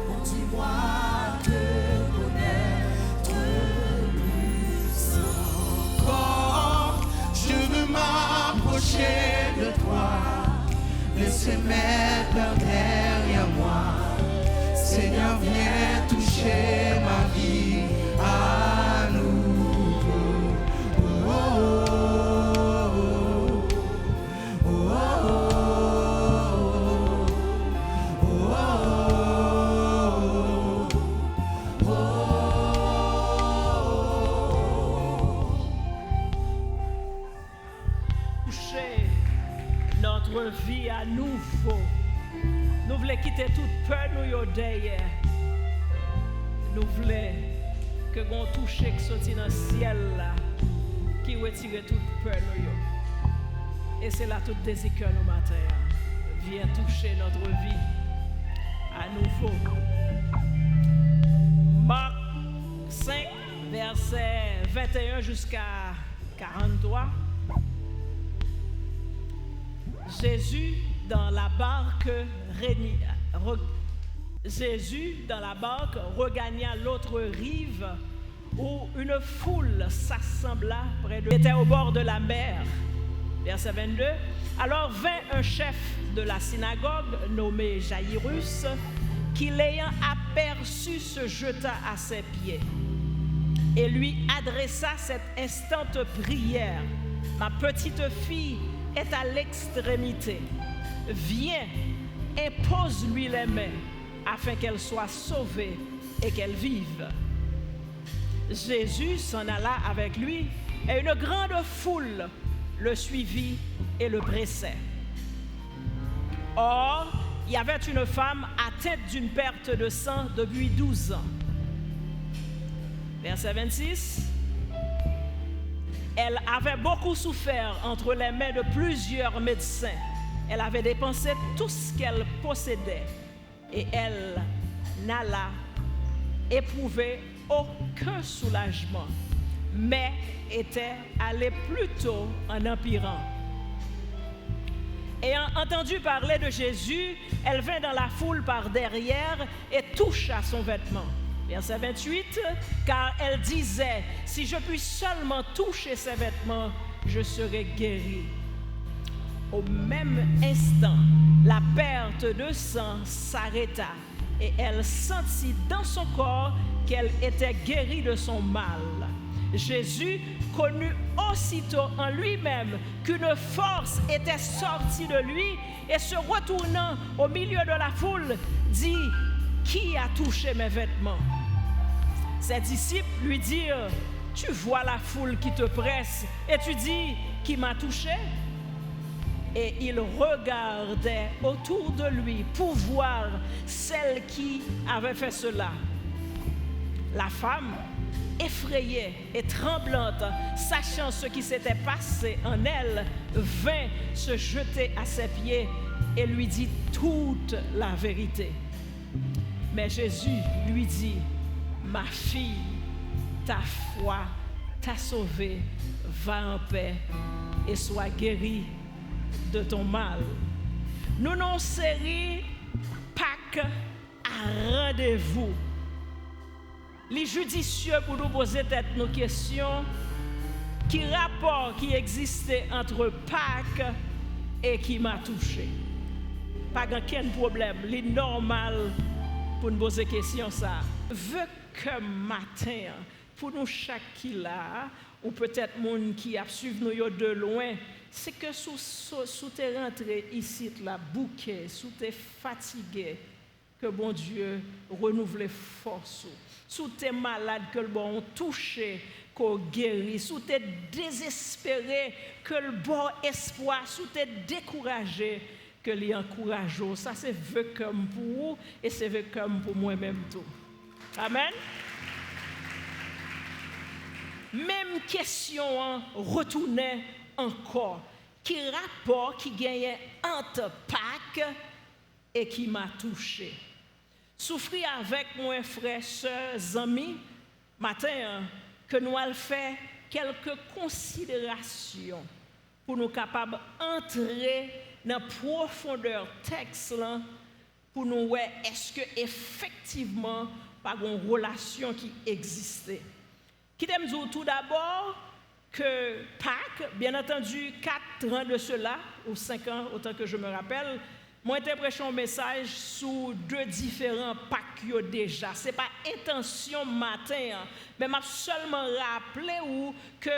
Conduis-moi de connaître plus encore. Je veux m'approcher de toi, laisser mes peurs derrière moi. Seigneur, viens toucher ma vie à nouveau. Oh, oh, oh, oh, oh, oh, toucher notre vie à nouveau. Nous voulons quitter toute peur nous yo derrière. Nous voulons que nous toucher qui sorti dans le ciel là, qui retire toute peur nous yo. Et c'est là tout désir que nous matin. Viens toucher notre vie à nouveau. Marc 5, verset 21 jusqu'à 43. Jésus dans la barque regagna l'autre rive où une foule s'assembla près de lui. Il était au bord de la mer. Verset 22. Alors vint un chef de la synagogue nommé Jaïrus qui l'ayant aperçu se jeta à ses pieds et lui adressa cette instante prière. Ma petite fille est à l'extrémité. Viens, impose-lui les mains afin qu'elle soit sauvée et qu'elle vive. Jésus s'en alla avec lui et une grande foule le suivit et le pressait. Or, il y avait une femme atteinte d'une perte de sang depuis 12 ans. Verset 26. Elle avait beaucoup souffert entre les mains de plusieurs médecins. Elle avait dépensé tout ce qu'elle possédait et elle n'alla éprouver aucun soulagement, mais était allée plutôt en empirant. Ayant entendu parler de Jésus, elle vint dans la foule par derrière et toucha son vêtement. Verset 28, car elle disait, si je puis seulement toucher ses vêtements, je serai guérie. Au même instant, la perte de sang s'arrêta et elle sentit dans son corps qu'elle était guérie de son mal. Jésus connut aussitôt en lui-même qu'une force était sortie de lui et se retournant au milieu de la foule, dit, qui a touché mes vêtements? Ses disciples lui dirent, tu vois la foule qui te presse et tu dis, qui m'a touché? Et il regardait autour de lui pour voir celle qui avait fait cela. La femme, effrayée et tremblante, sachant ce qui s'était passé en elle, vint se jeter à ses pieds et lui dit toute la vérité. Mais Jésus lui dit, ma fille, ta foi t'a sauvée, va en paix et sois guérie de ton mal. Nous n'en série Pâques à rendez-vous. Les judicieux pour nous poser tête nos questions, qui rapport qui existait entre Pâques et qui m'a touché. Pas aucun problème, c'est normal pour nous poser question ça. Veux que matin pour nous chaque qui là ou peut-être monde qui a suivi nous de loin, c'est que sous t'es rentré ici la bouquet, sous t'es fatigué, que bon Dieu renouvelle force. Sous t'es malade, que le bon touché, qu'on guérit. Sous t'es désespéré, que le bon espoir. Sous t'es découragé, que l'y encourage. Ça c'est vœu comme pour vous et c'est vœu comme pour moi-même tout. Amen. Même question retournait encore. Qui rapport qui gagnait entre Pâques et qui m'a touché. Souffrir avec moi, frères, sœurs, amis, matin, que nous allons faire quelques considérations pour nous capables d'entrer dans la profondeur texte là, pour nous voir est-ce que effectivement pas une relation qui existait. Qui t'aime dire tout d'abord que Pâques, bien entendu 4 ans de cela, ou 5 ans autant que je me rappelle, moi j'ai prêché un message sur 2 différents Pâques déjà. Ce n'est pas intention matin, mais m'a seulement rappelé que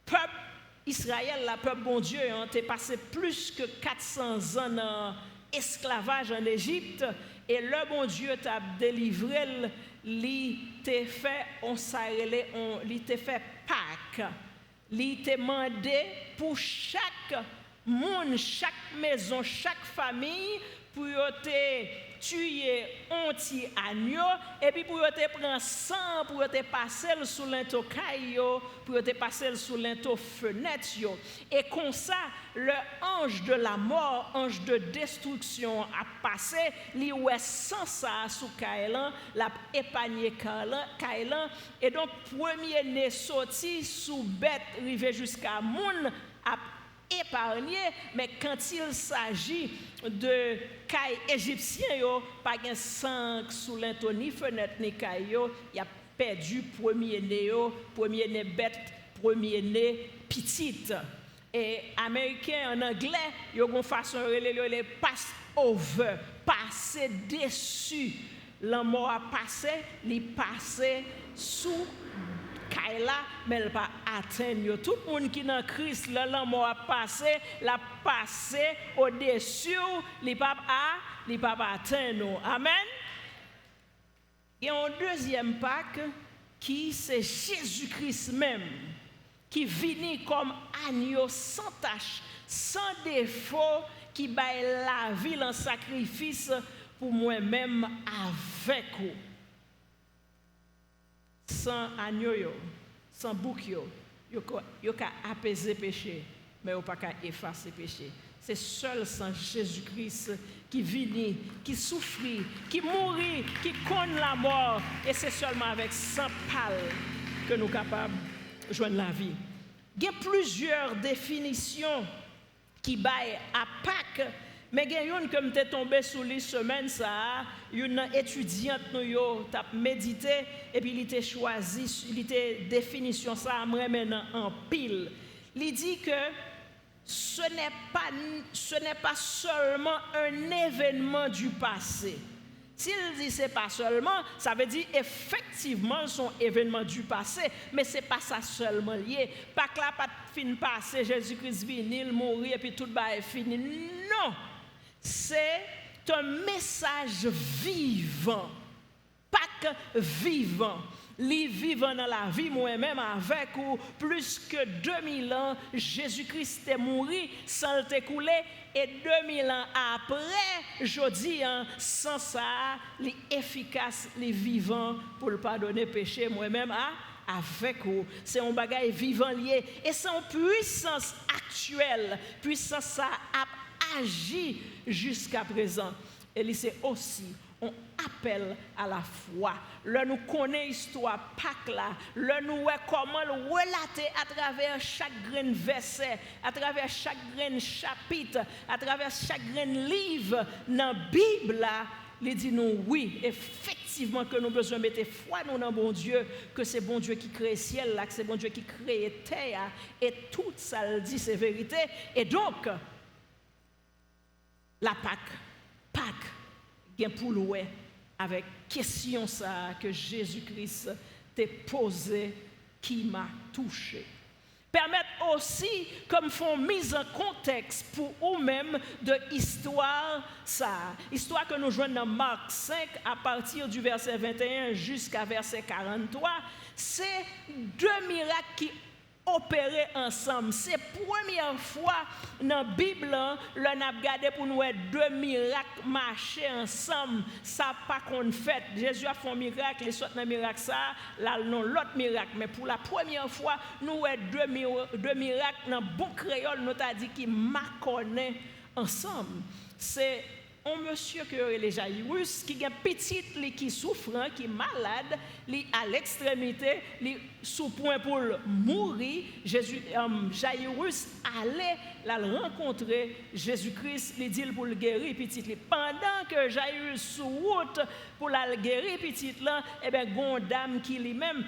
peuple Israël, le peuple bon Dieu, t'est passé plus que 400 ans dans esclavage en Égypte et le bon Dieu t'a délivré, il t'a fait Pâques, il t'a demandé pour chaque monde, chaque maison, chaque famille pour te tuer un petit agneau et puis pour te prendre sang pour te passer sous l'ento caillou pour te passer sous l'ento fenêtre et comme ça le ange de la mort, ange de destruction a passé li ouais sans ça sous Kailan l'a épargné Kailan et donc premier né sorti sous bête rivé jusqu'à moun a épargné, mais quand il s'agit de cailles égyptiens, pas de sang sous l'into ni fenêtre ni caille, il a perdu premier né bête, premier né petite. Et américain en anglais, il y a une façon de pass over, passer dessus. L'amour a passé, il passé sous Kaila, mais elle pas atteindre. Tout le monde qui est dans Christ, l'amour a passé, l'a passé au-dessus, il pas atteindre. Amen. Il y a un deuxième Pâques qui c'est Jésus-Christ même, qui vient comme agneau sans tache, sans défaut, qui baille la vie en sacrifice pour moi-même avec vous. Sans agneau, sans bouc, vous pouvez apaiser le péché, mais vous ne pouvez pas effacer le péché. C'est seul sans Jésus-Christ qui vit, qui souffre, qui mourit, qui connaît la mort. Et c'est seulement avec sang pâle que nous sommes capables de joindre la vie. Il y a plusieurs définitions qui baillent à Pâques. Mais il y a une que m'était tombé sous les semaines, ça, une étudiante nous a médité et puis il était choisi, il était définition ça maintenant en pile. Il dit que ce n'est pas seulement un événement du passé. S'il dit c'est pas seulement, ça veut dire effectivement son événement du passé, mais c'est pas ça seulement lié. Pas que là pas fin passé, Jésus-Christ vient, il mourit et puis tout est fini. Non. C'est un message vivant, Pâques vivant. Les vivants dans la vie, moi-même avec ou plus que 2000 ans, Jésus-Christ est mort sans le t'écouler et 2000 ans après, je dis, sans ça, les efficaces, les vivants pour le pardonner péché, moi-même avec vous. C'est un bagage vivant lié et c'est une puissance actuelle, puissance ça agit jusqu'à présent. Et c'est aussi on appelle à la foi. Là nous connaissons l'histoire Pâques là, là nous voyons comment le relater à travers chaque grain verset, à travers chaque grain chapitre, à travers chaque grain livre dans la Bible là. Il dit nous oui, effectivement que nous besoin mettre foi nous dans bon Dieu, que c'est bon Dieu qui crée le ciel là, que c'est bon Dieu qui crée la terre et tout ça le dit c'est vérité. Et donc la Pâques, bien pour louer avec question ça que Jésus-Christ t'a posé qui m'a touché. Permettre aussi comme font mise en contexte pour eux-mêmes de histoire ça. Histoire que nous joignons dans Marc 5 à partir du verset 21 jusqu'à verset 43, c'est 2 miracles qui opérer ensemble. C'est la première fois dans la Bible, l'on a regardé pour nous 2 miracles marcher ensemble. Ça n'a pas qu'on fait. Jésus a fait un miracle, il saute dans le miracle ça, là non l'autre miracle. Mais pour la première fois, nous avons 2 miracles dans bon créole, nous a dit qui marconnent ensemble. C'est un monsieur que les Jairus qui a petite li qui souffrant, qui malade, li à l'extrémité, li sous point pour mourir, Jairus allait la rencontrer Jésus-Christ, li dit pour le guérir petite li. Pendant que Jairus sous route pour la guérir petite là, eh ben gon dame qui lui-même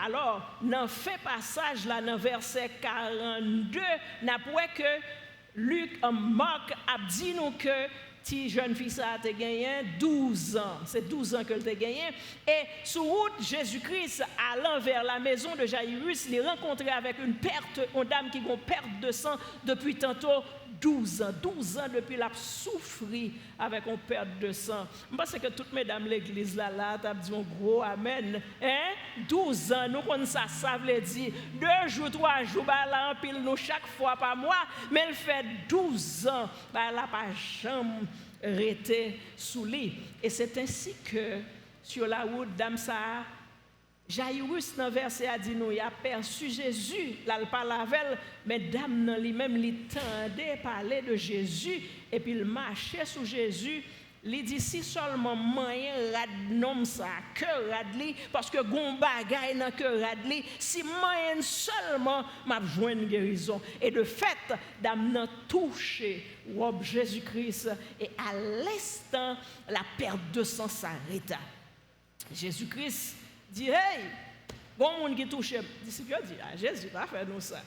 alors dans fait passage là dans verset 42, n'a pas que Luc Marc a dit nous que si jeune fille ça a gagné 12 ans, c'est 12 ans qu'elle a gagné, et sur route Jésus-Christ allant vers la maison de Jairus, il est rencontré avec une dame qui a une perte de sang depuis tantôt 12 ans depuis la souffri avec une perte de sang. Je pense que toutes mesdames l'église là t'as dit un gros amen. 12 ans, nous connaissons ça veut dire 2 jours, 3 jours, bah là en pile nous chaque fois par mois, mais elle fait 12 ans, bah là pas jamais resté sous lit. Et c'est ainsi que sur la route d'Amsa, Jairus dans verset a dit nous il a perçu Jésus, là il parle avec elle, mais dame dans lui-même il tendait parler de Jésus et puis il marchait sous Jésus. Il dit si seulement moyen rad nom ça que radli parce que gon bagay dans que radli si moyen seulement m'a joindre guérison et de fait dame n'a touché robe Jésus-Christ et à l'instant la perte de sang s'arrêta. Jésus-Christ dit hey bon monde qui touche disciple dit Jésus pas faire nous ça.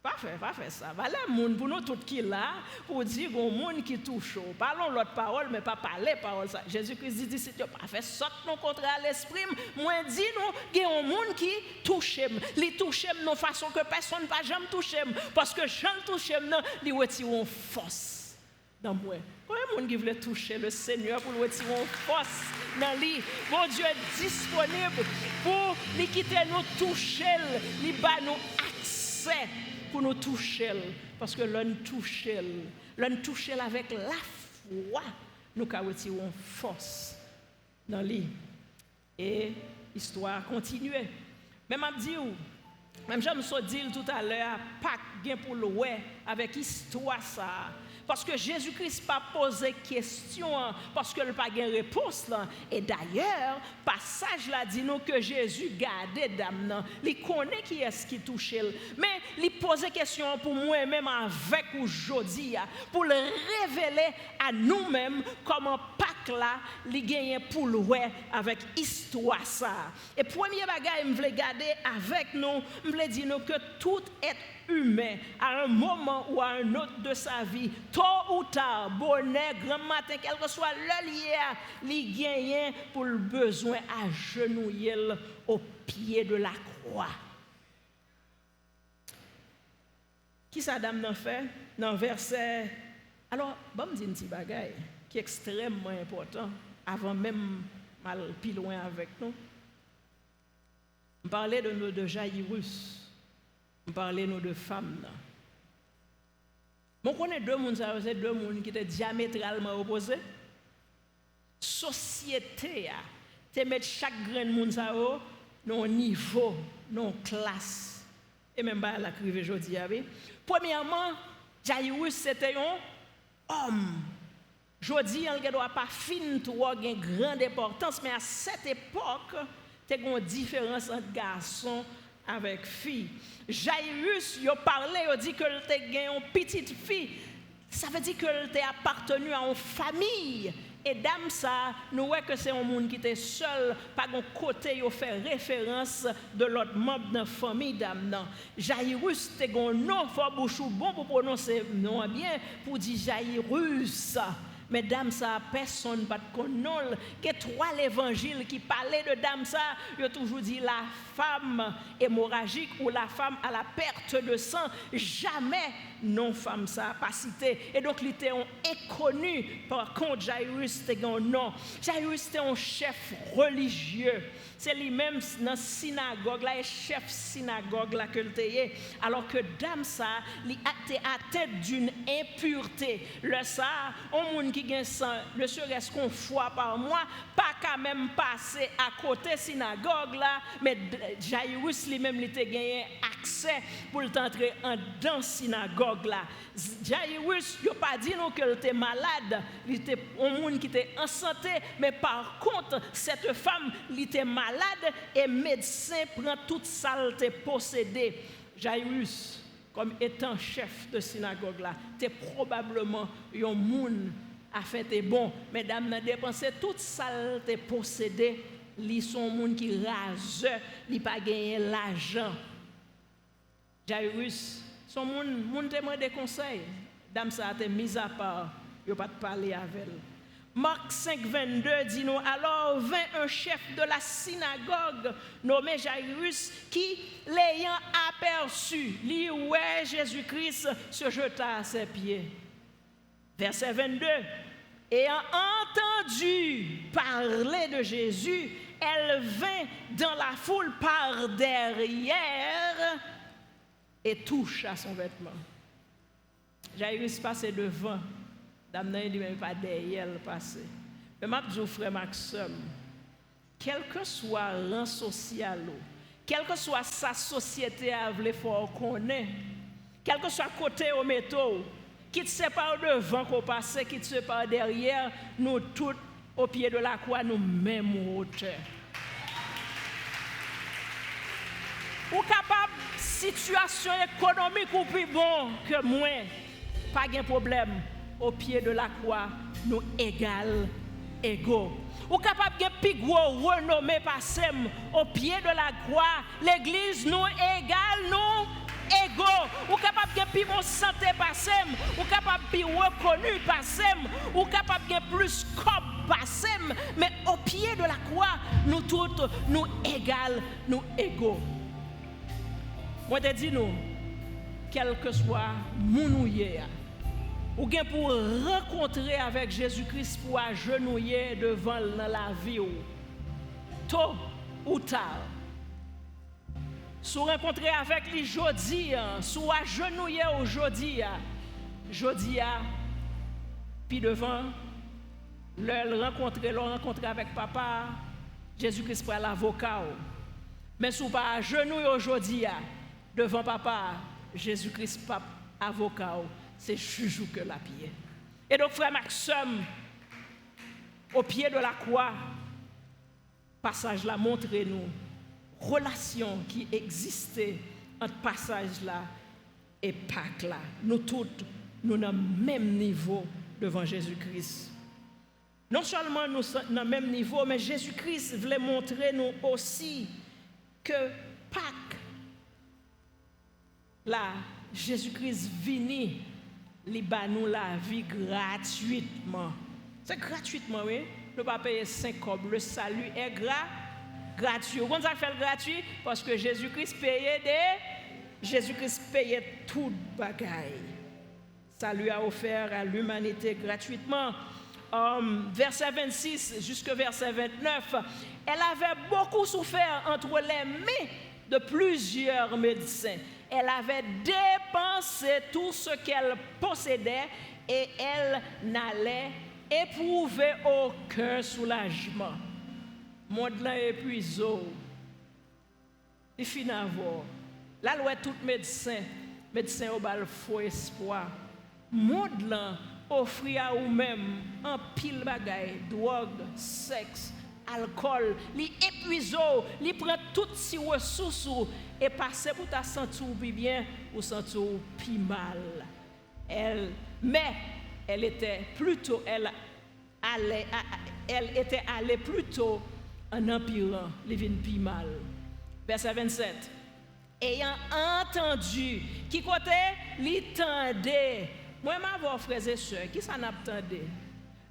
Pas faire ça. Voilà monde pour nous tout qui là pour dire bon monde qui touche. Parlons l'autre parole mais pas parler parole ça. Jésus-Christ dit si tu pas fait sorte non contre l'esprit, moi dit nous il y a un monde qui touche, li touche de façon que personne pas jamais touché parce que Jean touche non, li retire une force dans moi. Combien de monde qui veut toucher le Seigneur pour retirer une force dans lui? Mon Dieu est disponible pour lui quitter nous toucher, lui ba nous accès pour nous toucher parce que l'on touche avec la foi nous ca retirer une force dans lui et histoire continue. Même m'a dit même j'aime so dire tout à l'heure pas gain pour le ouais avec histoire ça. Parce que Jésus-Christ pas posé question parce que le pas gain réponse là et d'ailleurs passage là dit nous que Jésus gardait dame nan, il connaît qui est-ce qui touchait mais il posait question pour moi même avec aujourd'hui pour le révéler à nous-mêmes comment Pâques là il gagne pour le ouais avec histoire ça. Et premier bagage me voulais garder avec nous, me voulais dire nous que tout est humain à un moment ou à un autre de sa vie, tôt ou tard, bonheur, grand matin, quel que soit le lieu, il gagne pour le besoin à genouiller au pied de la croix. Qui ça dame n'a fait dans verset? Alors, bon me dire un petit bagage qui est extrêmement important avant même mal plus loin avec nous. On parlait de Jairus. On parlait de femmes. On connaît deux mondes qui étaient diamétralement opposés. Société te met chaque grain de monde dans un niveau, dans une classe. Et même pas la crive aujourd'hui. Premièrement, Jairus c'était un homme. Jodi on ne doit pas fin trop une grande importance mais à cette époque, tu as une différence entre garçons avec fille. Jairus, il parlait, il dit que tu as une petite fille. Ça veut dire que tu appartenu à une famille. Et dame ça, nous voyons que c'est un monde qui était seul, pas de côté, il fait référence de l'autre membre de la famille dame. Jairus, tu as un nom, il faut bouchou bon pour prononcer non bien, pour dire Jairus. Mais dame ça, personne pas de connaît. Il y a 3 évangiles qui parlaient de dame ça. Il a toujours dit la femme hémorragique ou la femme à la perte de sang. Jamais non femme ça pas cité. Et donc il était inconnu. Par contre Jairus était un nom. Jairus était un chef religieux. C'est lui-même dans la synagogue là, chef synagogue là que était. Alors que dame ça, il était atteint d'une impureté. Le ça, on monde qui gagne sang, ne serait-ce qu'une fois par mois, pas quand même passer à côté synagogue là, mais Jairus lui-même il était gagné accès pour entrer en dans synagogue. synagogue là. Jairus, il n'a pas dit non qu'elle était malade, il était un monde qui était en santé, mais par contre, cette femme, elle était malade et médecin prend toute saleté possédée. Jairus, comme étant chef de synagogue là, était probablement un monde a fait est bon, mesdames, n'a dépensé toute saleté possédée, li son monde qui rase, li pas gagner l'argent. Jairus, son monde te demande des conseils. Dame ça a été mise à part, yo pas de parler avec elle. Marc 5:22 dit nous, alors vint un chef de la synagogue nommé Jairus qui, l'ayant aperçu, lui ouais Jésus-Christ se jeta à ses pieds. Verset 22, ayant entendu parler de Jésus, elle vint dans la foule par derrière et touche à son vêtement. Jairus passait devant. Dame n'a dit même pas derrière le passé. Mais m'a dit frère Maxime, quel que soit le rang social, quelle que soit sa société à vouloir fort connaître, quel que soit côté au métaux, qui te sépare devant qu'on passe, qui te sépare derrière, nous tous au pied de la croix, nous même hauteur. Ou capable situation économique ou plus bon que moi, pas de problème. Au pied de la croix, nous égaux. Ou capable de plus gros renommé passem au pied de la croix, l'église nous égale, nous égaux. Ou capable de plus bon santé passem, ou capable de plus reconnu passem, ou capable de plus cop passem, mais au pied de la croix, nous toutes nous égales, nous égaux. Moi te dis nous, quel que soit mon ouïe, ou bien pour rencontrer avec Jésus-Christ pour agenouiller devant la vie tôt ou tard. Si rencontrer avec lui jodi, si agenouiller aujourd'hui, puis devant le rencontrer avec papa, Jésus-Christ pour l'avocat. Mais si pas agenouiller aujourd'hui devant papa, Jésus-Christ pas avocat. C'est juge que la pied. Et donc, frère Maxime, au pied de la croix, passage là, montrez-nous relation qui existait entre passage là et Pâques là. Nous toutes, nous sommes au même niveau devant Jésus-Christ. Non seulement nous sommes dans le même niveau, mais Jésus-Christ voulait montrer nous aussi que Pâques, là, Jésus-Christ vini. Li ba nous la vie gratuitement. C'est gratuitement, oui. Ne pas payer 5 cobs. Le salut est gratuit. Comment ça fait gratuit? Parce que Jésus-Christ payait tout bagaille. Ça lui a offert à l'humanité gratuitement. Verset 26 jusqu'au verset 29, elle avait beaucoup souffert entre les mains de plusieurs médecins. Elle avait dépensé tout ce qu'elle possédait et elle n'allait éprouver aucun soulagement. Monde là épuisé. Il finit à voir. Là, l'ouest tout médecin au bal faux espoir. Monde là offre à vous-même un pile bagaille, drogue, sexe, alcool, li épuisé, li prend toutes ces ressources et passer pour ta sentir bien ou sentir plus mal. Elle était allée plutôt en empirant, les vins plus mal. Verset 27. Ayant entendu, qui côté l'entendait. Moi, ma frères et sœurs, qui ça n'attendait?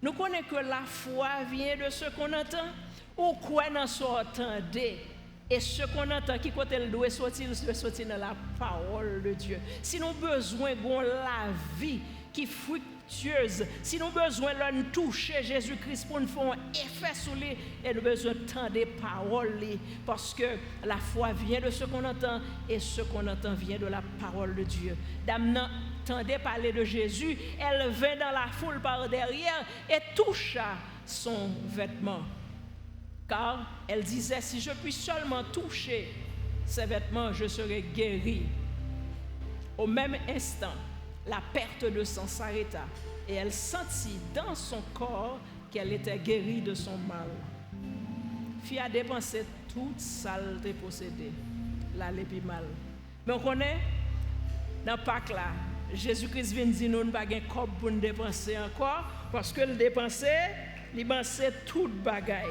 Nous connaissons que la foi vient de ce qu'on entend, ou quoi n'en s'entendait. Et ce qu'on entend, qui côté le doit sortir dans la parole de Dieu. Si nous avons besoin de la vie qui est fructueuse, si nous avons besoin de toucher Jésus-Christ pour nous faire un effet sur lui, et nous avons besoin de des paroles, parce que la foi vient de ce qu'on entend, et ce qu'on entend vient de la parole de Dieu. Dame entendait parler de Jésus, elle vint dans la foule par derrière et toucha son vêtement. Car elle disait, si je puis seulement toucher ses vêtements, je serai guérie. Au même instant, la perte de sang s'arrêta et elle sentit dans son corps qu'elle était guérie de son mal. Fille a dépensé toute saleté possédée, là l'épi mal. Mais on connaît, dans Pâques là, Jésus-Christ vient dire nous ne pas gain corps pour nous dépenser encore, parce que le dépenser, il dépensait toute bagaille.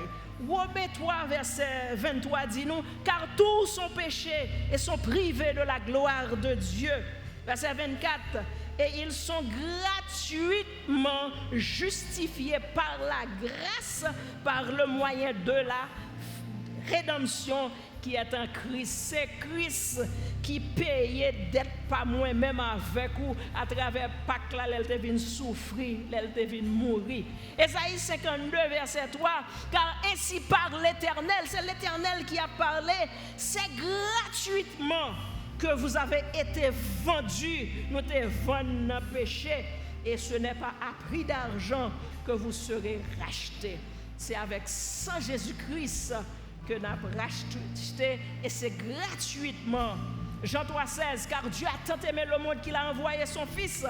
Romains 3, verset 23 dit nous, car tous sont péchés et sont privés de la gloire de Dieu. Verset 24, et ils sont gratuitement justifiés par la grâce, par le moyen de la rédemption qui est en Christ. C'est Christ qui payait dette pas moi-même avec ou à travers Pâques là, elle te vient souffrir, elle te vient mourir. Ésaïe 52 verset 3, car ainsi parle l'Éternel, c'est l'Éternel qui a parlé, c'est gratuitement que vous avez été vendus, nous te vendus dans le péché, et ce n'est pas à prix d'argent que vous serez rachetés. C'est avec sang Jésus-Christ que nous avons racheté, et c'est gratuitement. Jean 3,16, car Dieu a tant aimé le monde qu'il a envoyé son Fils,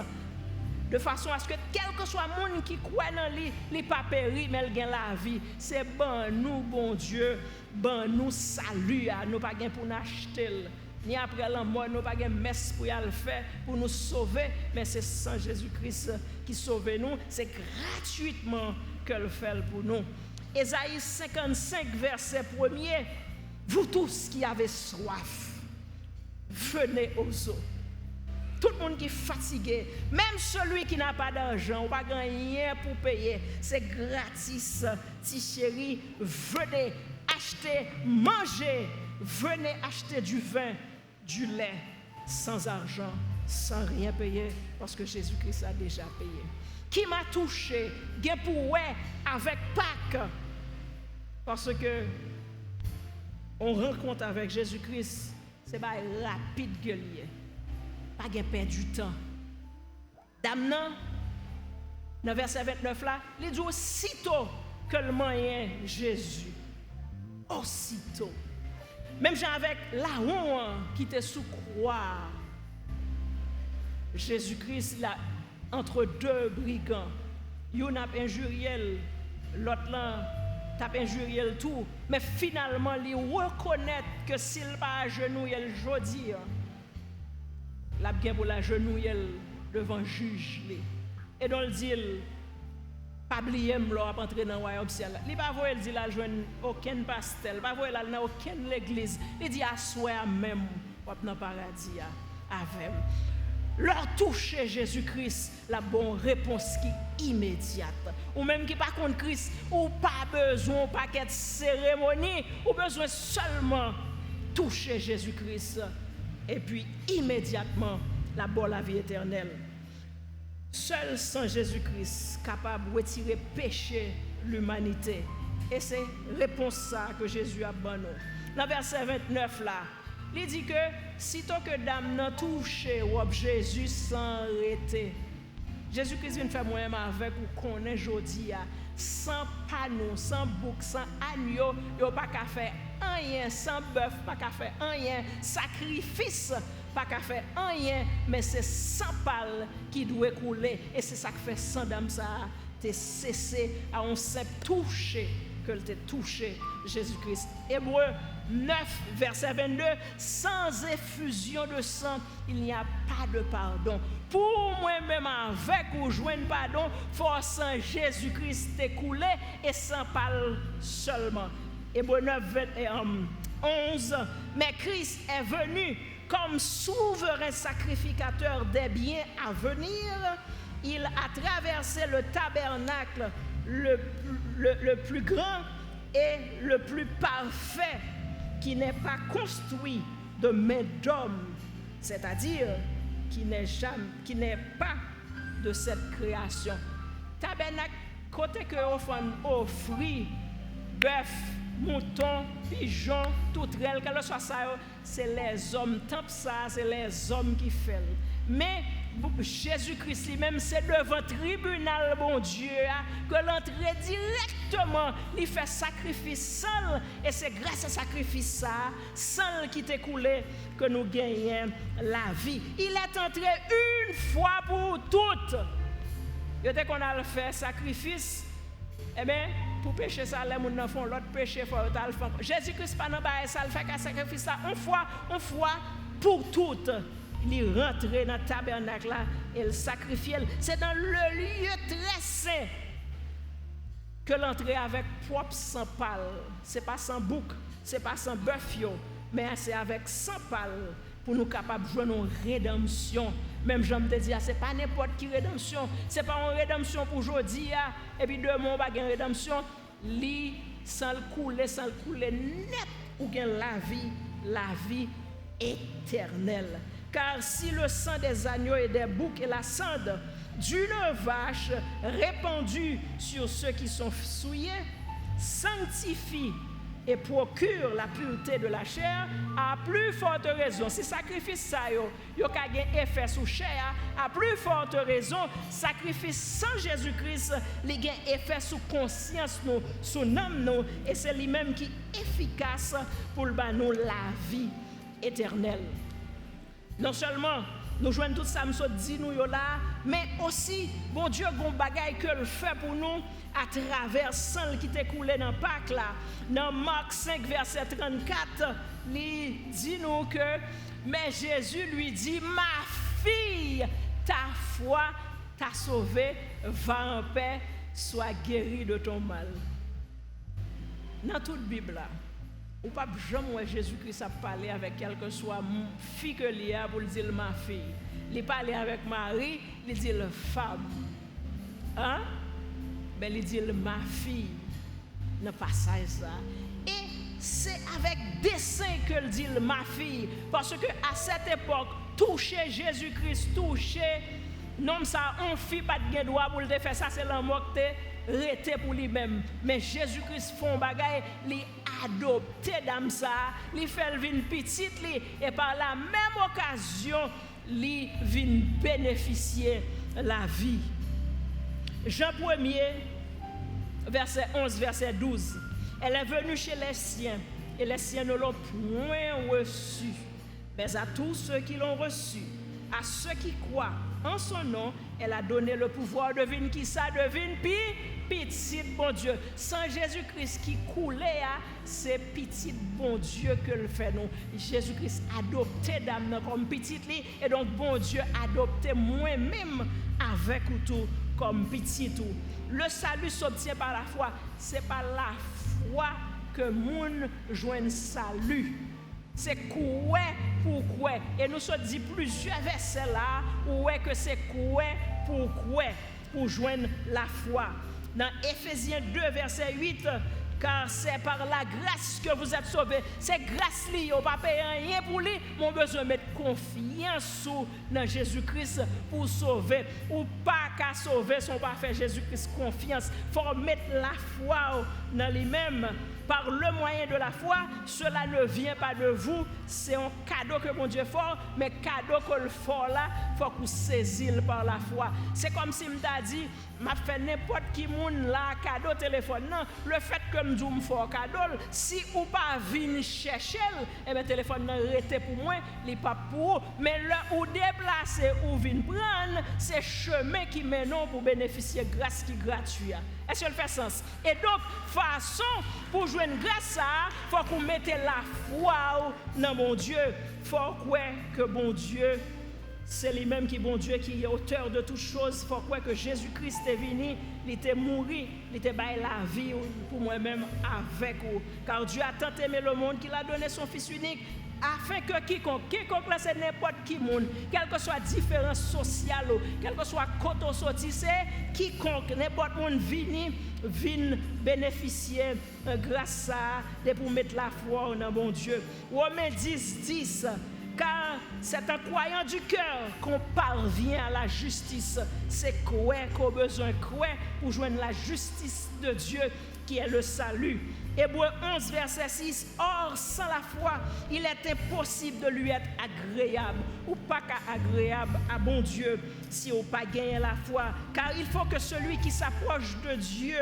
de façon à ce que quel que soit le monde qui croit en lui, il ne pas périr, mais il gagne la vie. C'est bon nous, bon Dieu, bon nous salut, nous pas gain pour nous acheter. Ni après la mort, nous pas gain messe pour y le faire, pour nous sauver, mais c'est sans Jésus-Christ qui sauve nous. C'est gratuitement que le fait pour nous. Ésaïe 55, verset 1er, vous tous qui avez soif, venez aux eaux. Tout le monde qui est fatigué, même celui qui n'a pas d'argent, ou pas rien pour payer, c'est gratis. Si chérie, venez acheter, manger, venez acheter du vin, du lait, sans argent, sans rien payer, parce que Jésus-Christ a déjà payé. Qui m'a touché, bien pour ouais, avec Pâques, parce que on rencontre avec Jésus-Christ, c'est pas rapide que lié. Pas de perdre du temps. Dame, dans le verset 29 là, il dit aussitôt que le moyen Jésus. Aussitôt. Même avec la honte qui était sous croix. Jésus-Christ là, entre deux brigands. Yon a injurié, l'autre là t'a injurié le tout. Mais finalement, il reconnaît que s'il pas à genoux, il jodi. La bien pour la genouille devant juge et donc il dit pas oublier m'l'a entrer dans royaume ciel. Il pas voir il dit la joindre aucun pastel, pas voir là dans aucune l'église. Il dit asseoir même dans paradis avec leur toucher Jésus-Christ la bonne réponse qui immédiate. Ou même qui pas contre Christ ou pas besoin pas de cérémonie, ou besoin seulement toucher Jésus-Christ. Et puis immédiatement, la vie éternelle. Seul sans Jésus-Christ capable de retirer péché l'humanité. Et c'est réponse ça que Jésus a donné. Dans le verset 29 là, il dit que sitôt que dame n'a touché ou Jésus sans arrêter. Jésus-Christ vient faire moi-même avec ou connaît jodi sans panneau, sans bouc, sans agneau, yo pas qu'à faire rien, sans bœuf, pas qu'à faire rien, sacrifice, pas qu'à faire rien, mais c'est sans pal qui doit couler, et c'est ça que fait sans dame ça, t'es cessé à un simple toucher, que t'es touché Jésus-Christ. Hébreu 9, verset 22, sans effusion de sang, il n'y a pas de pardon. Pour moi-même avec ou joindre pardon, forçant Jésus-Christ t'écouler et sans parler seulement. Hébreu 9, 11, mais Christ est venu comme souverain sacrificateur des biens à venir. Il a traversé le tabernacle le plus grand et le plus parfait qui n'est pas construit de main d'homme, c'est-à-dire qui n'est pas de cette création. Tabernacle, côté que offrir bœuf, mouton, pigeon, tout rel, quel que soit ça, c'est les hommes, tant ça, c'est les hommes qui font. Mais Jésus-Christ lui-même, c'est devant tribunal, bon Dieu, que l'entrée directement, il fait sacrifice seul. Et c'est grâce à sacrifice ça, seul qui t'est coulé, que nous gagnons la vie. Il est entré une fois pour toutes. Et dès qu'on a le fait sacrifice, eh bien, pour pécher ça, les gens font l'autre péché, il faut le faire. Jésus-Christ, pas dans ça, il fait qu'un sacrifice ça, une fois pour toutes. Il est rentré dans le tabernacle là et il sacrifie. C'est dans le lieu très saint que l'entrée avec propre sang pâle. Ce n'est pas sans bouc, ce n'est pas sans bœuf, mais c'est avec sang pâle pour nous capables de jouer une rédemption. Même je me dis, ce n'est pas n'importe qui rédemption. Ce n'est pas une rédemption pour aujourd'hui. Et puis demain, on va gagner une rédemption. Li sans le couler net ou gagne la vie éternelle. Car si le sang des agneaux et des boucs et la cendre d'une vache répandue sur ceux qui sont souillés sanctifie et procure la pureté de la chair, à plus forte raison, si sacrifice ça yo ka gen effet sur chair, à plus forte raison, sacrifice sans Jésus-Christ, li gen effet sur conscience nous, sur âme nous, et c'est lui-même qui est efficace pour nous la vie éternelle. Non seulement nous jouons tout ça, nous dit nous là, mais aussi, bon Dieu, bon bagaille que le fait pour nous à travers sang qui t'est coulé dans Pâques là. Dans Marc 5, verset 34, il dit nous que, mais Jésus lui dit, ma fille, ta foi t'a sauvée, va en paix, sois guérie de ton mal. Dans toute Bible là, ou pas jamais Jésus-Christ a parlé avec quelle que soit fille que l'il y a pour dire ma fille. Il parle avec Marie, il dit femme. Hein? Ben il dit ma fille. Dans passage ça. Et c'est avec dessein que il dit ma fille parce que à cette époque toucher Jésus-Christ, toucher non ça on fille pas de droit pour le faire ça, c'est l'amour que rété pour lui-même. Mais Jésus-Christ font bagaille, li adopté dame ça, li fait vinn petite li et par la même occasion li vinn bénéficier la vie. Jean 1er verset 11 verset 12. Elle est venue chez les siens et les siens ne l'ont point reçu. Mais à tous ceux qui l'ont reçu, à ceux qui croient en son nom, elle a donné le pouvoir de devine qui ça devine petit bon Dieu. Sans Jésus-Christ qui coulait, c'est petit bon Dieu que le fait nous. Jésus-Christ adopté d'âme comme petit li et donc bon Dieu adopté moi-même avec ou tout comme petit tout. Le salut s'obtient par la foi. C'est par la foi que moun joigne salut. C'est quoi pour quoi. Et nous sommes dit plusieurs versets là où est que c'est quoi pour joindre la foi. Dans Éphésiens 2 verset 8, car c'est par la grâce que vous êtes sauvés. C'est grâce liée, on ne pas payer rien pour lui. Mon besoin de mettre confiance dans Jésus-Christ pour sauver. Ou pas qu'à sauver son parfait Jésus-Christ confiance. Il faut mettre la foi dans lui-même. Par le moyen de la foi, cela ne vient pas de vous, c'est un cadeau que mon Dieu fait, mais cadeau que le fait là, il faut qu'on saisisse par la foi. C'est comme si je t'a dit, m'a fait n'importe qui moun là cadeau téléphone. Non, le fait que me me fait cadeau, si ou pas venir chercher, et bien téléphone n'a arrêté pour moi, il pas pour, mais là ou déplacer ou venir prendre, c'est chemin qui mène pour bénéficier de grâce qui est gratuite. Est-ce que ça fait sens? Et donc, façon pour jouer une grâce, il faut qu'on mette la foi dans mon Dieu. Il faut que bon Dieu, c'est lui-même qui est bon Dieu, qui est auteur de toutes choses. Il faut que Jésus-Christ est venu, il était mort, il était baillé la vie pour moi-même avec vous. Car Dieu a tant aimé le monde qu'il a donné son Fils unique, afin que quiconque là c'est n'importe qui monde, quelle que soit différence sociale, quel que soit côté sorti, c'est quiconque n'importe monde vienne bénéficier grâce à pour mettre la foi dans bon Dieu. Romains 10, car c'est en croyant du cœur qu'on parvient à la justice. C'est quoi qu'on a besoin quoi pour joindre la justice de Dieu qui est le salut. Hébreux 11, verset 6. Or, sans la foi, il est impossible de lui être agréable ou pas agréable à bon Dieu si on n'a pas gagné la foi. Car il faut que celui qui s'approche de Dieu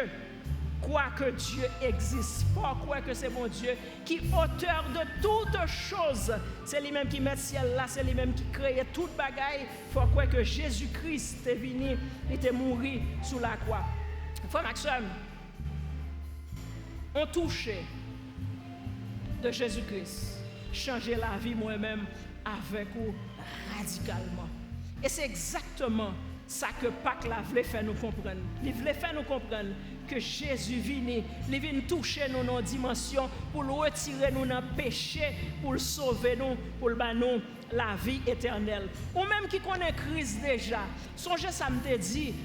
croit que Dieu existe, pas croire que c'est mon Dieu qui est auteur de toutes choses. C'est lui-même qui met le ciel là, c'est lui-même qui crée toute bagaille. Il faut croire que Jésus-Christ est venu, il est mort sous la croix. Frère Maxime, on touche de Jésus-Christ, changer la vie moi-même avec vous radicalement. Et c'est exactement ça que Pâques la voulait faire nous comprendre. Il voulait faire nous comprendre que Jésus vient, il vient toucher nous dans une dimension pour le retirer nous dans le péché, pour le sauver nous, pour le nous la vie éternelle. Ou même qui connaît Christ déjà, songez ça me dit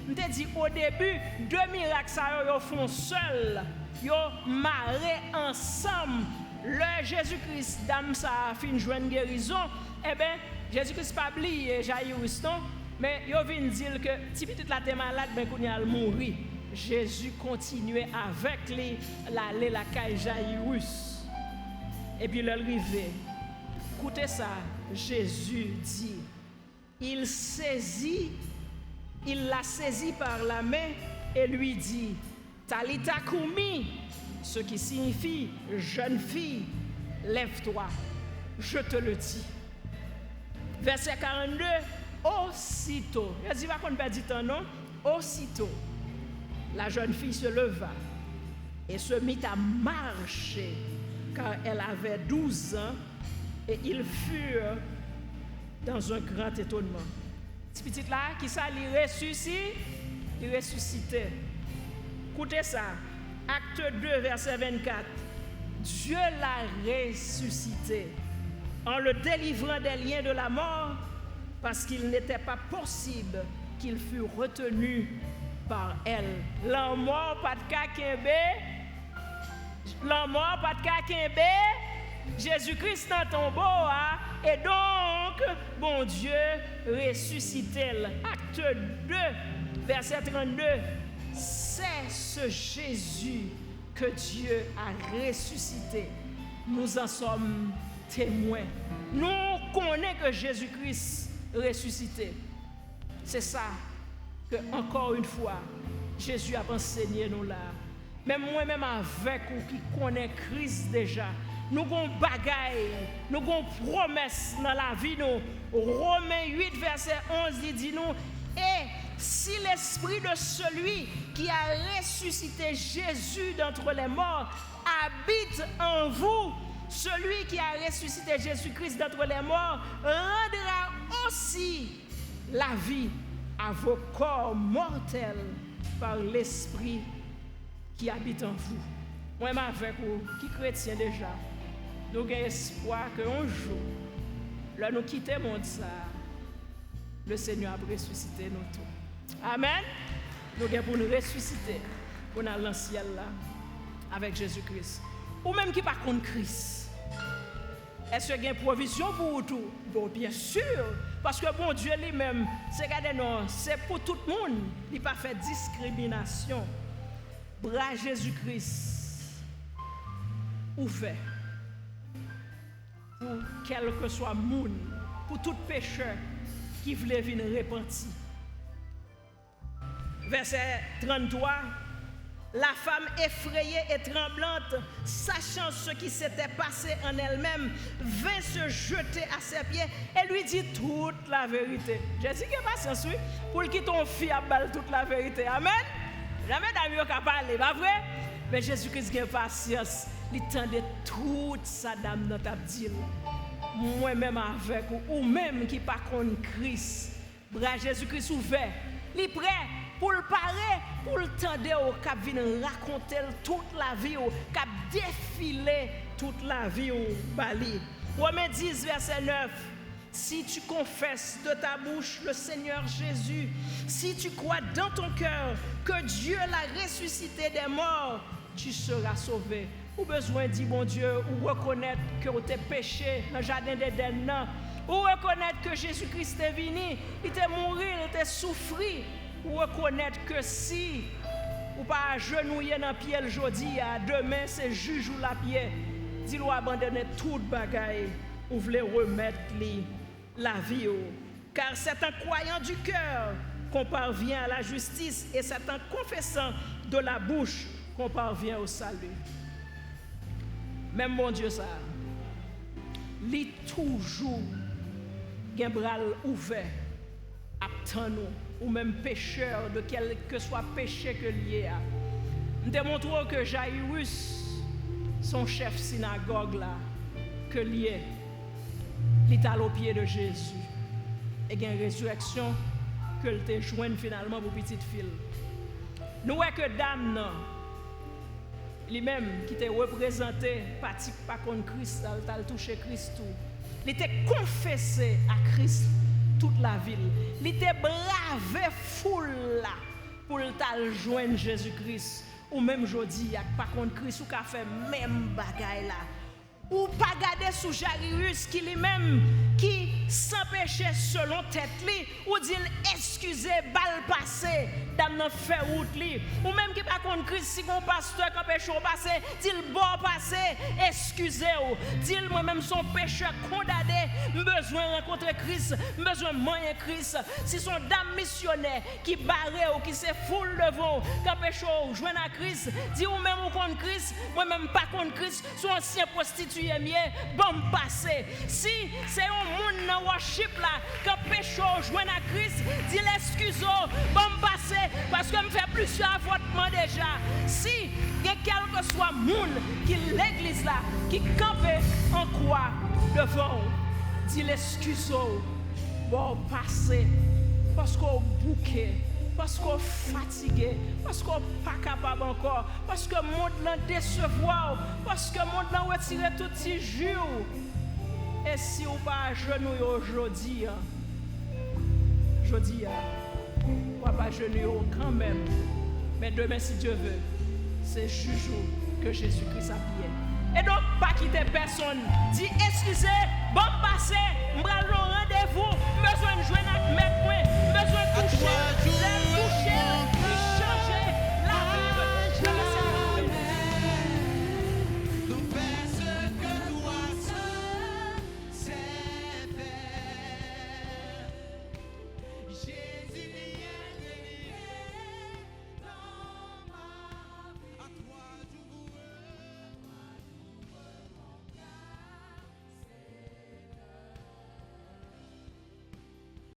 au début, deux miracles ça yo font seul, yo marré ensemble. Le Jésus-Christ dame ça fin joindre guérison, eh ben Jésus-Christ pas oublié Jairus non, mais yo vinn dire que si petit la t'es malade ben qu'on y a mourir. Jésus continuait avec lui l'aller la caille Jairus. Et puis le arrivé. Écoutez ça, Jésus dit, il l'a saisi par la main et lui dit, Talita Koumi, ce qui signifie jeune fille, lève-toi, je te le dis. Verset 42, aussitôt, il dit, va qu'on perd du temps, non? Aussitôt, la jeune fille se leva et se mit à marcher, car elle avait 12 ans, et ils furent dans un grand étonnement. Cette petite là, qui ça, il ressuscitait. Écoutez ça, acte 2, verset 24. Dieu l'a ressuscité en le délivrant des liens de la mort, parce qu'il n'était pas possible qu'il fût retenu par elle. La mort pas de kakembe, Jésus-Christ dans ton tombeau, et donc bon Dieu ressuscite-t-elle. Acte 2, verset 32. C'est ce Jésus que Dieu a ressuscité. Nous en sommes témoins. Nous connaissons que Jésus-Christ ressuscité. C'est ça que, encore une fois, Jésus a enseigné nous là. Même moi-même avec vous qui connaissez Christ déjà, nous avons bagaille, nous avons promesse dans la vie. Nous. Romains 8, verset 11, il dit nous, et si l'esprit de celui qui a ressuscité Jésus d'entre les morts habite en vous, celui qui a ressuscité Jésus-Christ d'entre les morts rendra aussi la vie à vos corps mortels par l'esprit qui habite en vous. Moi, avec vous, qui chrétien déjà, nous avons espoir qu'un jour, là nous quitter le monde, le Seigneur a ressuscité nous tous. Amen. Nous avons pour nous ressusciter, pour aller dans le ciel là, avec Jésus-Christ. Ou même qui par contre Christ. Est-ce qu'il y a une provision pour vous tout? Bon, bien sûr. Parce que bon Dieu lui-même, c'est pour tout le monde. Il n'a pas fait discrimination. Bras Jésus-Christ ouvert pour quel que soit le monde, pour tout pécheur qui voulait venir repentir. Verset 33. La femme effrayée et tremblante, sachant ce qui s'était passé en elle-même, vint se jeter à ses pieds et lui dit toute la vérité. Jésus qui est patience, oui, pour qu'il ton fille à balle toute la vérité. Amen. Jamais d'amis qui parler, pas vrai? Mais Jésus-Christ qui est patience, il tendait toute sa dame dans ta dit. Moi-même avec ou même qui pas contre Christ, bras Jésus-Christ ouvert, il est prêt. Pour le parler, pour le tendre au cap venir raconter toute la vie au cap défiler toute la vie au Bali. Romains 10 verset 9. Si tu confesses de ta bouche le Seigneur Jésus, si tu crois dans ton cœur que Dieu l'a ressuscité des morts, tu seras sauvé. Ou besoin dit bon Dieu, ou reconnaître que tu es péché dans le jardin d'Éden, ou reconnaître que Jésus-Christ est venu, il est mort, il est souffert. Ou reconnaître que si ou pas agenouiller dans pied le jodi, demain c'est juge ou la pied. Dis-lui abandonner toute bagaille ou voulez remettre la vie. Car c'est en croyant du cœur qu'on parvient à la justice et c'est en confessant de la bouche qu'on parvient au salut. Même mon Dieu ça, il toujours un bras ouvert à nous ou même pécheur de quel que soit péché que lié à. Nous démontrons que Jairus, son chef synagogue là, que lié, il est au pied de Jésus et il y a une résurrection que le te joigne finalement pour petite fille. Nous voyons que dame non, lui-même qui était représenté pas contre Christ, il a touché Christ tout. Il était confessé à Christ toute la ville. Il était bravé foule là pour le joindre Jésus-Christ. Ou même jodi, pas contre Christ ou qu'a fait même bagaille là. Ou pas garder sous Jairus qui lui-même qui s'empêchait selon tête li ou dit excusez balle passé dame nan fait route li ou même qui pas contre Christ si mon pasteur qui péché passé dit bon passé excusez ou dit moi même son pécheur condamné besoin rencontrer Christ besoin moyen Christ si son dame missionnaire qui barré ou qui se foule devant qui péché joindre à Christ dit ou même ou contre Christ moi même pas contre Christ son ancien prostitué bon passé si c'est un monde dans worship là quand pécho joindre à Christ dit l'excuse bon passé parce que me fait plusieurs avortements déjà si il y a quel que soit monde qui l'église là qui campe en croix devant dit l'excuse bon passé parce qu'on bouquet parce qu'on fatigué, parce qu'on pas capable encore, parce que le monde l'a décevoir, parce que le monde l'a retiré tout petit jour. Et si on pas à genoux aujourd'hui, on va pas à genoux quand même. Mais demain, si Dieu veut, c'est jour que Jésus-Christ a prié. Et donc, pas quitter personne. Dis excusez, bon passé, m'bral rendez-vous, besoin de jouer avec mes points.